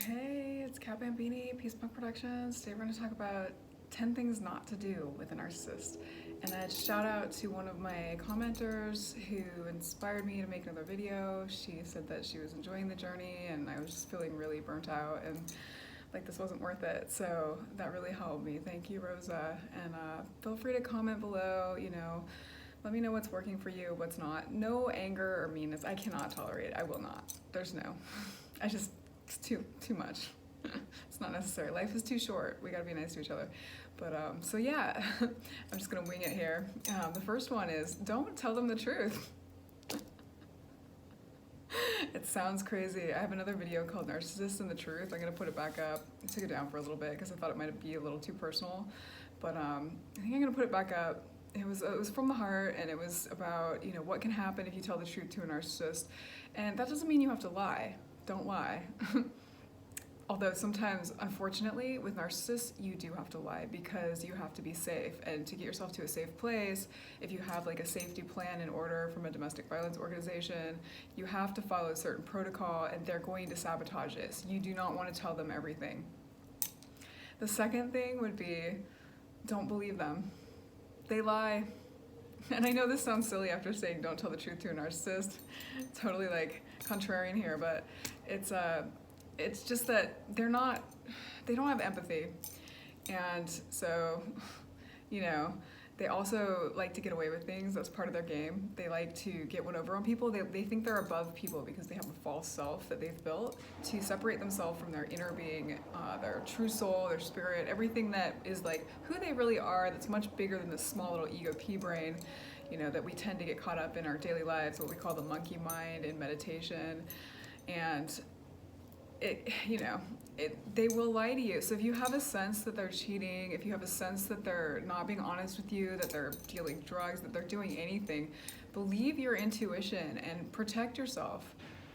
Hey, it's Kat Bambini, Peace Punk Productions. Today we're going to talk about 10 things not to do with a narcissist. And a shout out to one of my commenters who inspired me to make another video. She said that she was enjoying the journey and I was just feeling really burnt out and like this wasn't worth it. So that really helped me. Thank you, Rosa. And feel free to comment below, let me know what's working for you, what's not. No anger or meanness. I cannot tolerate it. I will not. There's no. It's too much. It's not necessary. Life is too short. We gotta be nice to each other. But so yeah, I'm just gonna wing it here. The first one is don't tell them the truth. It sounds crazy. I have another video called Narcissist and the Truth. I'm gonna put it back up. I took it down for a little bit because I thought it might be a little too personal. But I think I'm gonna put it back up. It was from the heart, and it was about what can happen if you tell the truth to a narcissist. And that doesn't mean you have to lie. Don't lie. Although sometimes, unfortunately, with narcissists, you do have to lie because you have to be safe. And to get yourself to a safe place, if you have like a safety plan in order from a domestic violence organization, you have to follow a certain protocol and they're going to sabotage it. So you do not want to tell them everything. The second thing would be, don't believe them. They lie. And I know this sounds silly after saying don't tell the truth to a narcissist. Totally like contrarian here, but it's just that they don't have empathy. And so, they also like to get away with things. That's part of their game. They like to get one over on people. They think they're above people because they have a false self that they've built to separate themselves from their inner being, their true soul, their spirit, everything that is like who they really are that's much bigger than this small little ego pea brain, that we tend to get caught up in our daily lives, what we call the monkey mind in meditation. And they will lie to you. So if you have a sense that they're cheating, if you have a sense that they're not being honest with you, that they're dealing drugs, that they're doing anything, believe your intuition and protect yourself.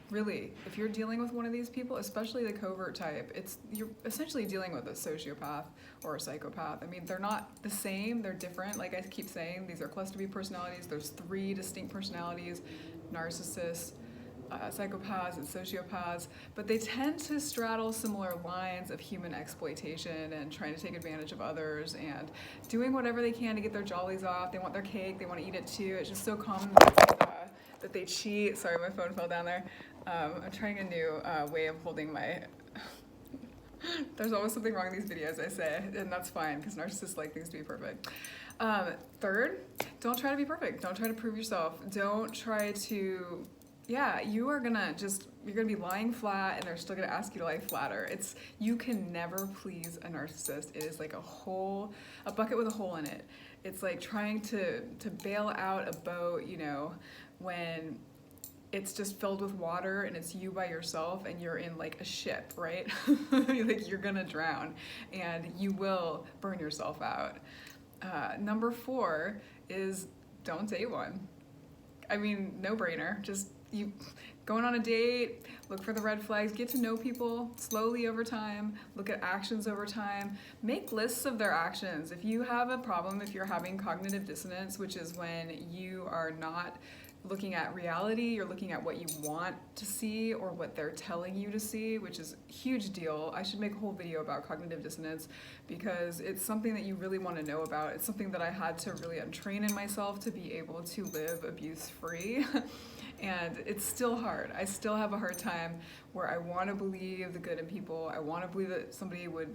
Really, if you're dealing with one of these people, especially the covert type, you're essentially dealing with a sociopath or a psychopath. I mean, they're not the same, they're different. Like I keep saying, these are cluster B personalities. There's 3 distinct personalities: narcissists, psychopaths and sociopaths, but they tend to straddle similar lines of human exploitation and trying to take advantage of others and doing whatever they can to get their jollies off. They want their cake, they want to eat it too. It's just so common that they cheat. Sorry, my phone fell down there. I'm trying a new way of holding my... There's always something wrong in these videos, I say, and that's fine because narcissists like things to be perfect. Third, don't try to be perfect. Don't try to prove yourself. Don't try to... you're gonna be lying flat and they're still gonna ask you to lie flatter. You can never please a narcissist. It is like a bucket with a hole in it. It's like trying to bail out a boat, when it's just filled with water and it's you by yourself and you're in like a ship, right? Like you're gonna drown and you will burn yourself out. Number 4 is don't date one. I mean, no brainer. Just you going on a date, look for the red flags, get to know people slowly over time, look at actions over time, make lists of their actions. If you have a problem, if you're having cognitive dissonance, which is when you are not looking at reality, you're looking at what you want to see or what they're telling you to see, which is a huge deal. I should make a whole video about cognitive dissonance because it's something that you really want to know about. It's something that I had to really untrain in myself to be able to live abuse-free. And it's still hard. I still have a hard time where I want to believe the good in people. I want to believe that somebody would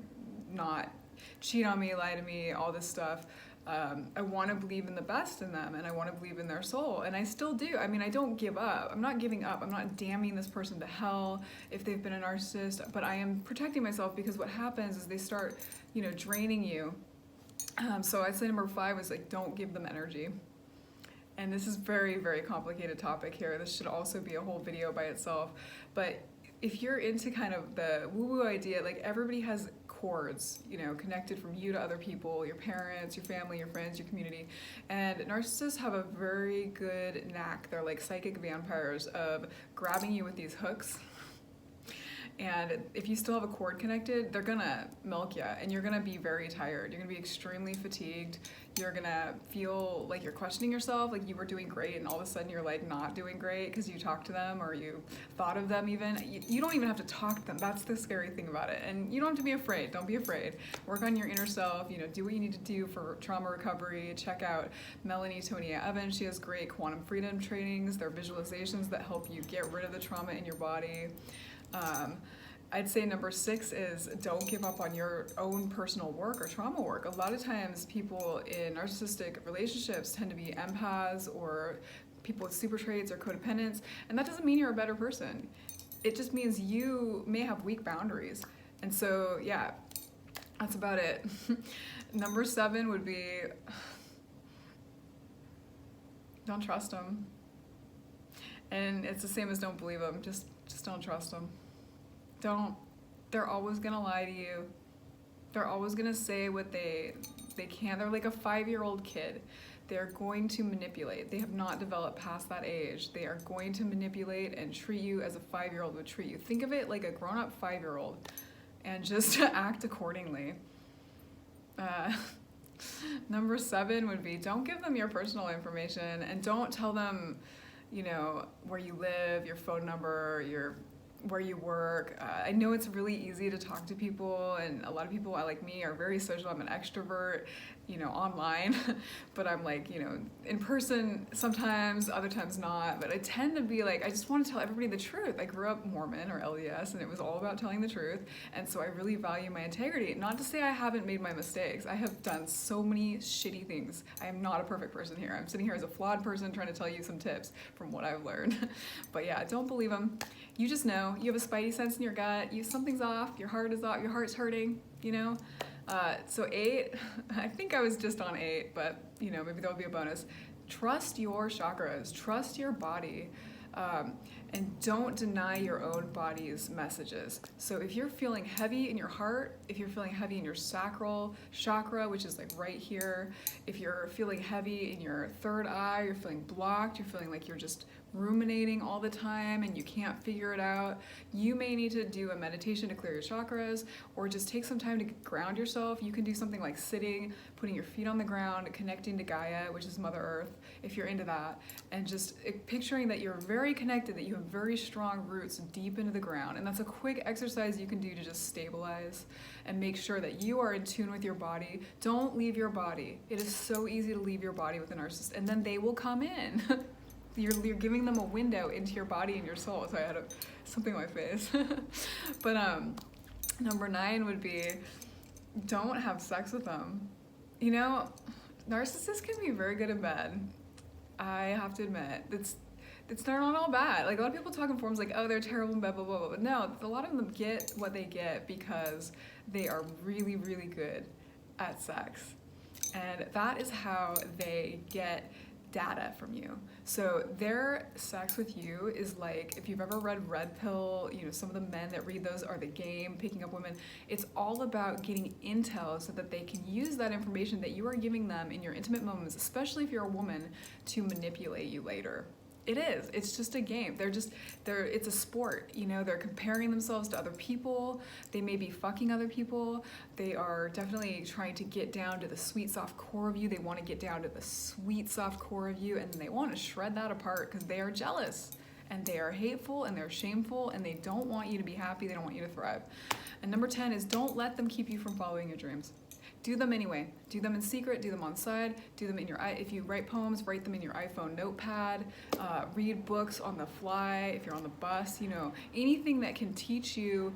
not cheat on me, lie to me, all this stuff. I want to believe in the best in them and I want to believe in their soul. And I still do. I mean, I don't give up. I'm not giving up. I'm not damning this person to hell if they've been a narcissist, but I am protecting myself because what happens is they start, draining you. So I'd say number 5 is like, don't give them energy. And this is very, very complicated topic here. This should also be a whole video by itself. But if you're into kind of the woo-woo idea, like everybody has cords, connected from you to other people, your parents, your family, your friends, your community. And narcissists have a very good knack. They're like psychic vampires of grabbing you with these hooks And if you still have a cord connected, they're gonna milk you, and you're gonna be very tired. You're gonna be extremely fatigued. You're gonna feel like you're questioning yourself, like you were doing great, and all of a sudden you're like not doing great because you talked to them or you thought of them even. You don't even have to talk to them. That's the scary thing about it. And you don't have to be afraid. Don't be afraid. Work on your inner self. Do what you need to do for trauma recovery. Check out Melanie Tonia Evans. She has great quantum freedom trainings. They're visualizations that help you get rid of the trauma in your body. I'd say number 6 is don't give up on your own personal work or trauma work. A lot of times people in narcissistic relationships tend to be empaths or people with super traits or codependents, and that doesn't mean you're a better person. It just means you may have weak boundaries. And so, yeah, that's about it. Number 7 would be don't trust them. And it's the same as don't believe them. Just don't trust them. They're always gonna lie to you. They're always gonna say what they can. They're like a 5-year-old kid. They're going to manipulate. They have not developed past that age. They are going to manipulate and treat you as a 5-year-old would treat you. Think of it like a grown-up 5-year-old and just act accordingly. Number 7 would be don't give them your personal information, and don't tell them, where you live, your phone number, where you work. I know it's really easy to talk to people, and a lot of people like me are very social. I'm an extrovert, online, but I'm like, in person sometimes, other times not. But I tend to be like, I just want to tell everybody the truth. I grew up Mormon or LDS, and it was all about telling the truth. And so I really value my integrity. Not to say I haven't made my mistakes. I have done so many shitty things. I am not a perfect person here. I'm sitting here as a flawed person trying to tell you some tips from what I've learned. But yeah, don't believe them. You just know. You have a spidey sense in your gut. Something's off. Your heart is off. Your heart's hurting, So 8, I think I was just on 8, but maybe there'll be a bonus. Trust your chakras. Trust your body. And don't deny your own body's messages. So if you're feeling heavy in your heart, if you're feeling heavy in your sacral chakra, which is like right here, if you're feeling heavy in your third eye, you're feeling blocked, you're feeling like you're just ruminating all the time and you can't figure it out, you may need to do a meditation to clear your chakras, or just take some time to ground yourself. You can do something like sitting, putting your feet on the ground, connecting to Gaia, which is Mother Earth, if you're into that, and just picturing that you're very connected, that you have very strong roots deep into the ground. And that's a quick exercise you can do to just stabilize and make sure that you are in tune with your body. Don't leave your body. It is so easy to leave your body with a narcissist, and then they will come in. You're giving them a window into your body and your soul. So I had something on my face. But number 9 would be don't have sex with them. Narcissists can be very good in bed. I have to admit, it's not all bad. Like, a lot of people talk in forums like, oh, they're terrible in bed, blah, blah, blah. But no, a lot of them get what they get because they are really, really good at sex. And that is how they get data from you. So their sex with you is like, if you've ever read Red Pill, some of the men that read those are The Game, Picking Up Women. It's all about getting intel so that they can use that information that you are giving them in your intimate moments, especially if you're a woman, to manipulate you later. It is. It's just a game. It's a sport. They're comparing themselves to other people. They may be fucking other people. They are definitely trying to get down to the sweet, soft core of you. They want to get down to the sweet, soft core of you, and they want to shred that apart because they are jealous, and they are hateful, and they're shameful, and they don't want you to be happy. They don't want you to thrive. And number 10 is don't let them keep you from following your dreams. Do them anyway. Do them in secret, do them on side, do them in your if you write poems, write them in your iPhone notepad, read books on the fly, if you're on the bus, anything that can teach you,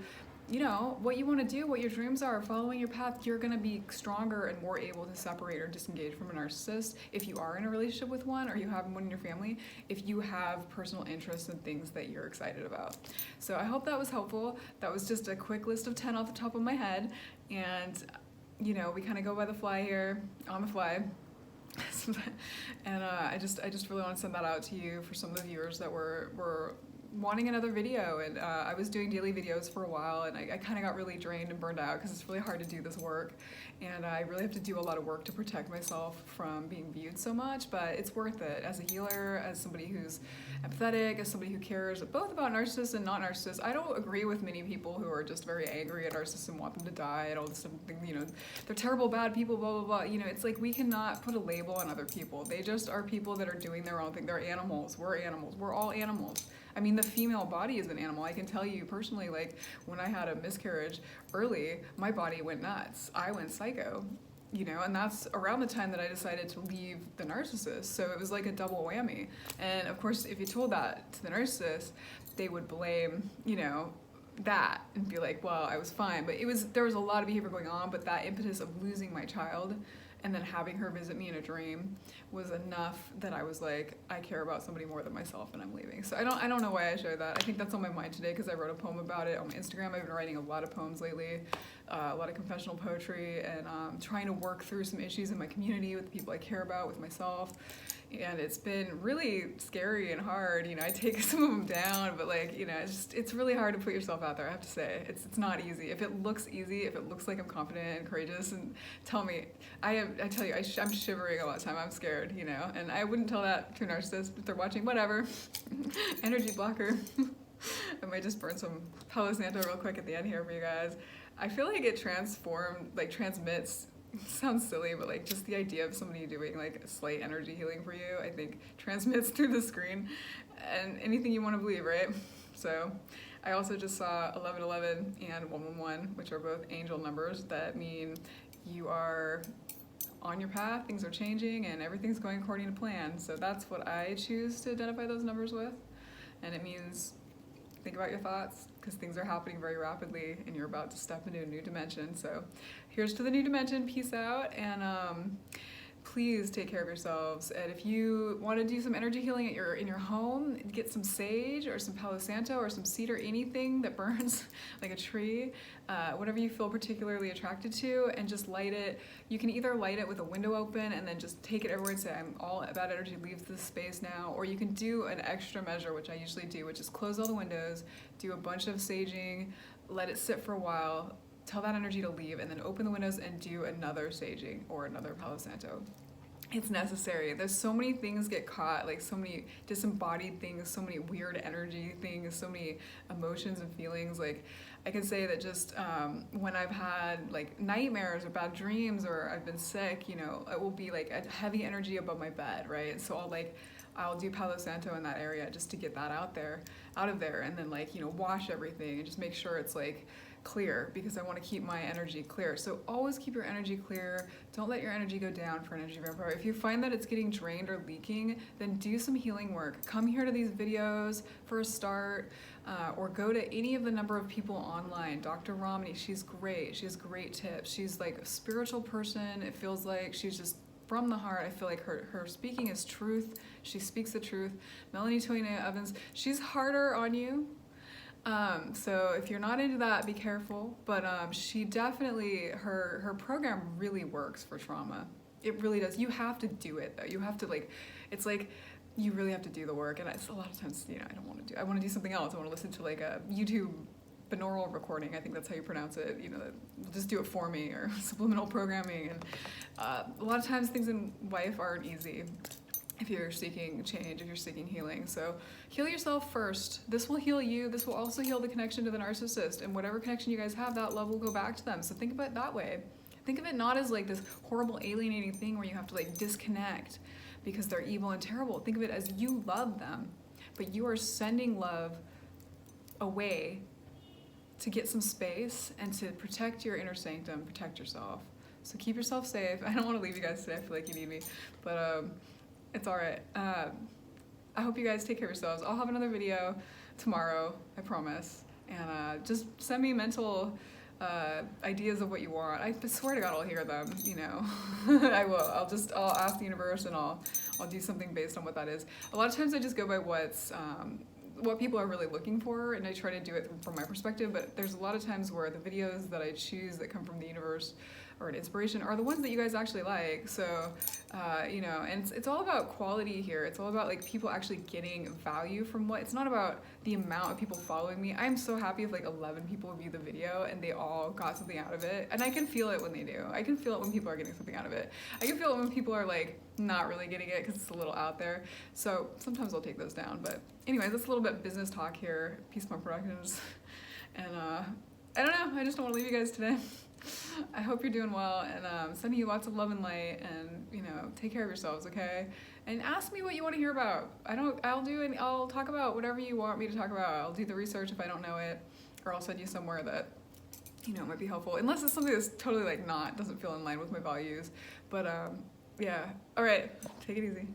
what you want to do, what your dreams are, following your path. You're going to be stronger and more able to separate or disengage from a narcissist if you are in a relationship with one, or you have one in your family, if you have personal interests and things that you're excited about. So I hope that was helpful. That was just a quick list of 10 off the top of my head, and we kind of go by the fly here, on the fly. And I just really want to send that out to you for some of the viewers that were wanting another video, and I was doing daily videos for a while, and I kind of got really drained and burned out because it's really hard to do this work, and I really have to do a lot of work to protect myself from being viewed so much, but it's worth it as a healer, as somebody who's empathetic, as somebody who cares both about narcissists and not narcissists. I don't agree with many people who are just very angry at narcissists and want them to die and all this stuff, you know, they're terrible, bad people, blah, blah, blah. You know, it's like we cannot put a label on other people. They just are people that are doing their own thing. They're animals. We're animals. We're all animals. I mean, the female body is an animal. I can tell you personally, like, when I had a miscarriage early, my body went nuts. I went psycho, you know, and that's around the time that I decided to leave the narcissist. So it was like a double whammy. And of course, if you told that to the narcissist, they would blame, you know, that and be like, well, I was fine. But there was a lot of behavior going on, but that impetus of losing my child and then having her visit me in a dream was enough that I was like, I care about somebody more than myself, and I'm leaving. So I don't know why I shared that. I think that's on my mind today because I wrote a poem about it on my Instagram. I've been writing a lot of poems lately, a lot of confessional poetry, and trying to work through some issues in my community with the people I care about, with myself. And it's been really scary and hard. You know, I take some of them down, but like, you know, it's really hard to put yourself out there, I have to say. It's not easy. If it looks easy, if it looks like I'm confident and courageous, and tell me, I tell you, I'm shivering a lot of the time. I'm scared, you know, and I wouldn't tell that to a narcissist if they're watching, whatever. Energy blocker. I might just burn some Palo Santo real quick at the end here for you guys. I feel like it transmits, sounds silly, but like just the idea of somebody doing like a slight energy healing for you, I think transmits through the screen, and anything you want to believe, right? So I also just saw 1111 and 111, which are both angel numbers that mean you are on your path, things are changing, and everything's going according to plan. So that's what I choose to identify those numbers with, and it means think about your thoughts, because things are happening very rapidly and you're about to step into a new dimension. So here's to the new dimension. Peace out, and please take care of yourselves. And if you want to do some energy healing in your home, get some sage or some Palo Santo or some cedar, anything that burns like a tree, whatever you feel particularly attracted to, and just light it. You can either light it with a window open and then just take it everywhere and say, all bad energy leaves this space now, or you can do an extra measure, which I usually do, which is close all the windows, do a bunch of saging, let it sit for a while, tell that energy to leave, and then open the windows and do another saging or another Palo Santo. It's necessary. There's so many things get caught, like so many disembodied things, so many weird energy things, so many emotions and feelings. Like I can say that just when I've had like nightmares or bad dreams or I've been sick, you know, it will be like a heavy energy above my bed, right? So I'll do Palo Santo in that area just to get that out of there, and then like, you know, wash everything and just make sure it's like clear, because I want to keep my energy clear. So always keep your energy clear. Don't let your energy go down for an energy vampire. If you find that it's getting drained or leaking, then do some healing work. Come here to these videos for a start, or go to any of the number of people online. Dr. Romney, she's great. She has great tips. She's like a spiritual person. It feels like she's just from the heart. I feel like her speaking is truth. She speaks the truth. Melanie Toyna Evans, she's harder on you. So if you're not into that, be careful. But she definitely, her program really works for trauma. It really does. You have to do it though. You have to it's like you really have to do the work. And it's a lot of times, you know, I want to do something else. I want to listen to like a YouTube binaural recording. I think that's how you pronounce it. You know, just do it for me, or subliminal programming. And a lot of times things in life aren't easy if you're seeking change, if you're seeking healing. So heal yourself first. This will heal you. This will also heal the connection to the narcissist. And whatever connection you guys have, that love will go back to them. So think of it that way. Think of it not as like this horrible alienating thing where you have to like disconnect because they're evil and terrible. Think of it as you love them, but you are sending love away to get some space and to protect your inner sanctum, protect yourself. So keep yourself safe. I don't want to leave you guys today. I feel like you need me, but it's all right. I hope you guys take care of yourselves. I'll have another video tomorrow, I promise. And just send me mental ideas of what you want. I swear to God I'll hear them, you know. I will. I'll ask the universe, and I'll do something based on what that is. A lot of times I just go by what people are really looking for, and I try to do it from my perspective, but there's a lot of times where the videos that I choose that come from the universe or an inspiration are the ones that you guys actually like. So, you know, and it's all about quality here. It's all about like people actually getting value from what, it's not about the amount of people following me. I'm so happy if like 11 people view the video and they all got something out of it. And I can feel it when they do. I can feel it when people are getting something out of it. I can feel it when people are like not really getting it because it's a little out there. So sometimes I'll take those down. But anyways, that's a little bit business talk here. Peace More Productions. And I don't know, I just don't want to leave you guys today. I hope you're doing well, and sending you lots of love and light, and you know, take care of yourselves, okay? And ask me what you want to hear about. I'll talk about whatever you want me to talk about. I'll do the research if I don't know it, or I'll send you somewhere that, you know, might be helpful. Unless it's something that's totally like doesn't feel in line with my values. But yeah, all right, take it easy.